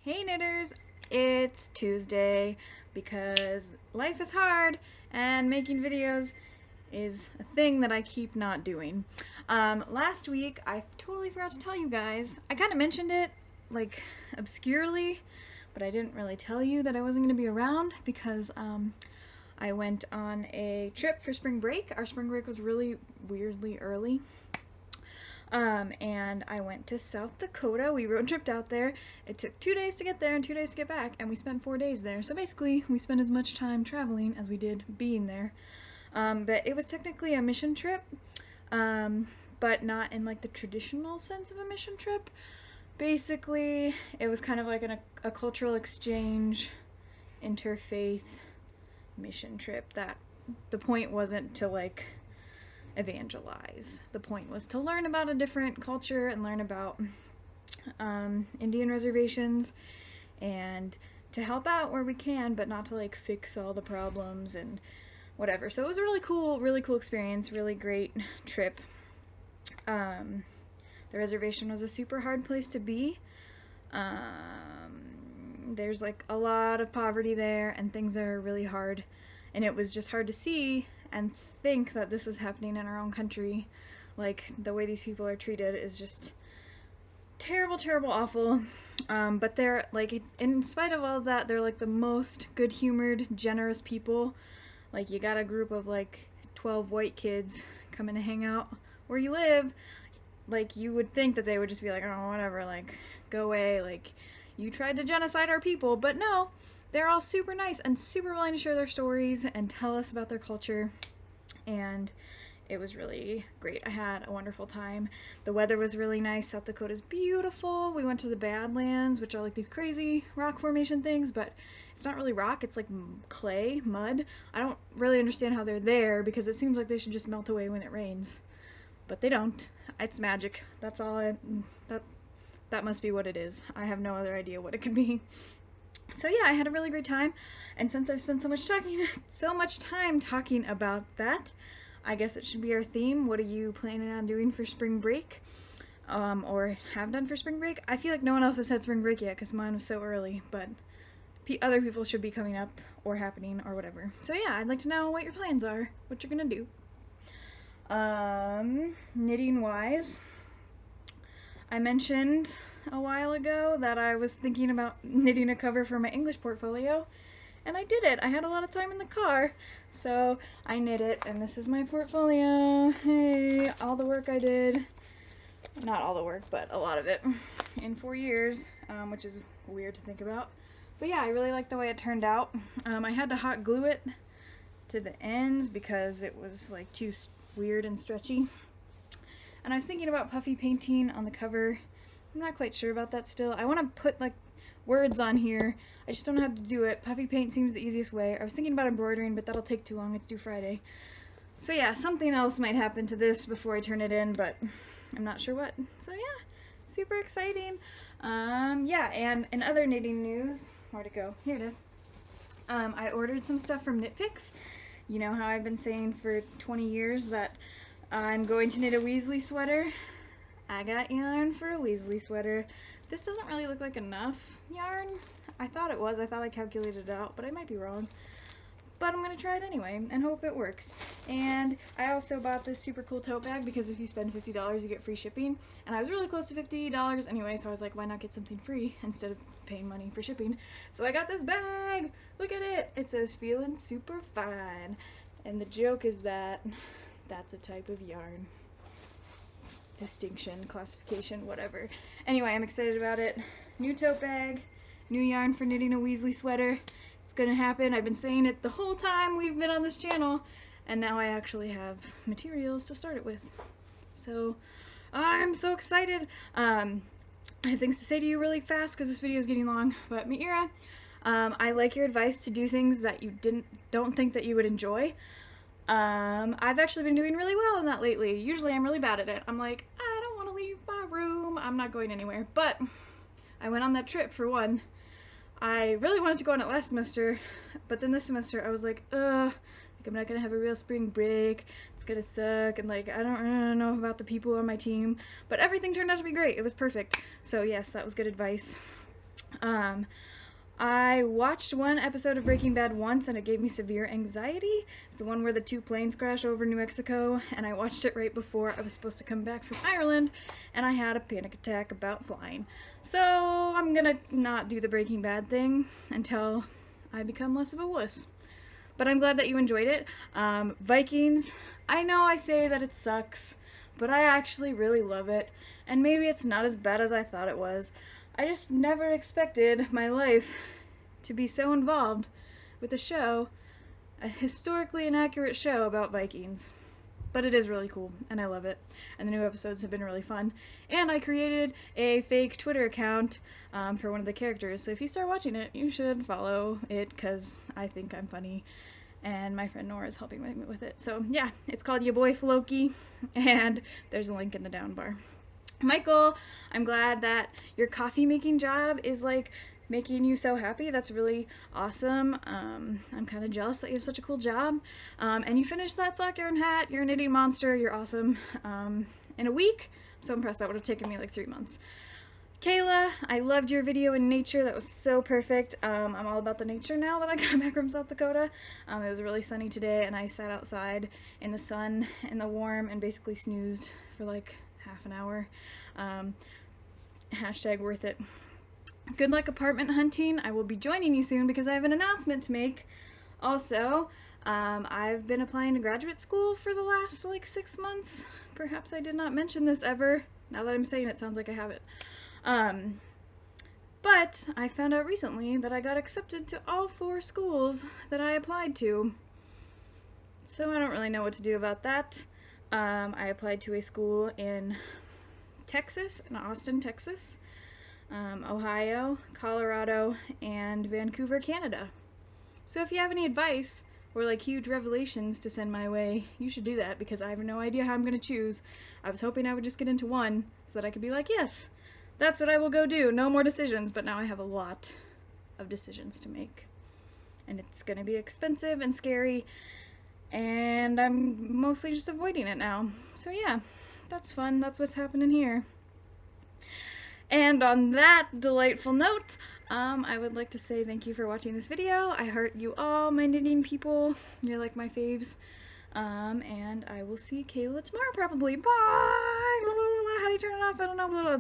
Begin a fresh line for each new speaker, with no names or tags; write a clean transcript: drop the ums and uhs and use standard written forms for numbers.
Hey knitters, it's Tuesday because life is hard and making videos is a thing that I keep not doing. Last week I totally forgot to tell you guys. I kind of mentioned it like obscurely, but I didn't really tell you that I wasn't going to be around because I went on a trip for spring break. Our spring break was really weirdly early. And I went to South Dakota. We road tripped out there. It took 2 days to get there and 2 days to get back, and we spent 4 days there. So basically, we spent as much time traveling as we did being there. But it was technically a mission trip, but not in like the traditional sense of a mission trip. Basically, it was kind of like a cultural exchange, interfaith mission trip that the point wasn't to like evangelize. The point was to learn about a different culture and learn about Indian reservations and to help out where we can, but not to like fix all the problems and whatever. So it was a really cool experience, really great trip. The reservation was a super hard place to be. There's like a lot of poverty there and things are really hard, and it was just hard to see and think that this was happening in our own country. Like, the way these people are treated is just terrible, awful. But they're, like, in spite of all of that, they're, like, the most good-humored, generous people. Like, you got a group of, like, 12 white kids coming to hang out where you live. Like, you would think that they would just be like, oh, whatever, like, go away, like, you tried to genocide our people. But no, they're all super nice and super willing to share their stories and tell us about their culture, and it was really great. I had a wonderful time. The weather was really nice. South Dakota's beautiful. We went to the Badlands, which are like these crazy rock formation things, but it's not really rock, it's like clay, mud. I don't really understand how they're there because it seems like they should just melt away when it rains, but they don't. It's magic. That's all. That must be what it is. I have no other idea what it could be. So yeah, I had a really great time, and since I've spent so much time talking about that, I guess it should be our theme. What are you planning on doing for spring break, or have done for spring break? I feel like no one else has had spring break yet because mine was so early, but other people should be coming up or happening or whatever. So yeah, I'd like to know what your plans are, what you're gonna do. Knitting wise, I mentioned a while ago that I was thinking about knitting a cover for my English portfolio, and I did it. I had a lot of time in the car, so I knit it, and this is my portfolio. Hey, all the work I did, not all the work, but a lot of it, in 4 years, which is weird to think about. But yeah, I really like the way it turned out. I had to hot glue it to the ends because it was like too weird and stretchy. And I was thinking about puffy painting on the cover. I'm not quite sure about that still. I want to put like words on here. I just don't know how to do it. Puffy paint seems the easiest way. I was thinking about embroidering, but that'll take too long. It's due Friday. So yeah, something else might happen to this before I turn it in, but I'm not sure what. So yeah, super exciting. Yeah, and in other knitting news, where'd it go? Here it is. I ordered some stuff from Knit Picks. You know how I've been saying for 20 years that I'm going to knit a Weasley sweater. I got yarn for a Weasley sweater. This doesn't really look like enough yarn. I thought it was. I thought I calculated it out, but I might be wrong. But I'm going to try it anyway and hope it works. And I also bought this super cool tote bag because if you spend $50 you get free shipping. And I was really close to $50 anyway, so I was like, why not get something free instead of paying money for shipping? So I got this bag. Look at it. It says feeling super fine. And the joke is that that's a type of yarn. Distinction, classification, whatever. Anyway, I'm excited about it. New tote bag, new yarn for knitting a Weasley sweater. It's gonna happen. I've been saying it the whole time we've been on this channel, and now I actually have materials to start it with. So I'm so excited. I have things to say to you really fast because this video is getting long, but Mira, I like your advice to do things that you don't think that you would enjoy. I've actually been doing really well in that lately. Usually I'm really bad at it. I'm like, I don't want to leave my room. I'm not going anywhere. But I went on that trip for one. I really wanted to go on it last semester, but then this semester I was like, I'm not gonna have a real spring break. It's gonna suck, and like I don't really know about the people on my team. But everything turned out to be great. It was perfect. So yes, that was good advice. Um, I watched one episode of Breaking Bad once and it gave me severe anxiety. It's the one where the two planes crash over New Mexico, and I watched it right before I was supposed to come back from Ireland, and I had a panic attack about flying. So I'm gonna not do the Breaking Bad thing until I become less of a wuss. But I'm glad that you enjoyed it. Vikings, I know I say that it sucks, but I actually really love it, and maybe it's not as bad as I thought it was. I just never expected my life to be so involved with a show, a historically inaccurate show about Vikings. But it is really cool, and I love it. And the new episodes have been really fun. And I created a fake Twitter account for one of the characters, so if you start watching it, you should follow it, because I think I'm funny, and my friend Nora is helping me with it. So yeah, it's called Ya Boy Floki, and there's a link in the down bar. Michael, I'm glad that your coffee making job is like making you so happy. That's really awesome. I'm kind of jealous that you have such a cool job. And you finished that sock yarn hat. You're a knitting monster. You're awesome. In a week. I'm so impressed. That would have taken me like 3 months. Kayla, I loved your video in nature. That was so perfect. I'm all about the nature now that I got back from South Dakota. It was really sunny today, and I sat outside in the sun and the warm and basically snoozed for like half an hour. Hashtag worth it. Good luck apartment hunting. I will be joining you soon because I have an announcement to make. Also, I've been applying to graduate school for the last like 6 months. Perhaps I did not mention this ever. Now that I'm saying it, sounds like I have it. But I found out recently that I got accepted to all 4 schools that I applied to. So I don't really know what to do about that. I applied to a school in Texas, in Austin, Texas, Ohio, Colorado, and Vancouver, Canada. So if you have any advice or like huge revelations to send my way, you should do that, because I have no idea how I'm going to choose. I was hoping I would just get into one so that I could be like, yes, that's what I will go do. No more decisions, but now I have a lot of decisions to make. And it's going to be expensive and scary, and I'm mostly just avoiding it now. So yeah, that's fun. That's what's happening here. And on that delightful note, I would like to say thank you for watching this video. I heart you all, my knitting people. You're like my faves. And I will see Kayla tomorrow probably. Bye! How do you turn it off? I don't know.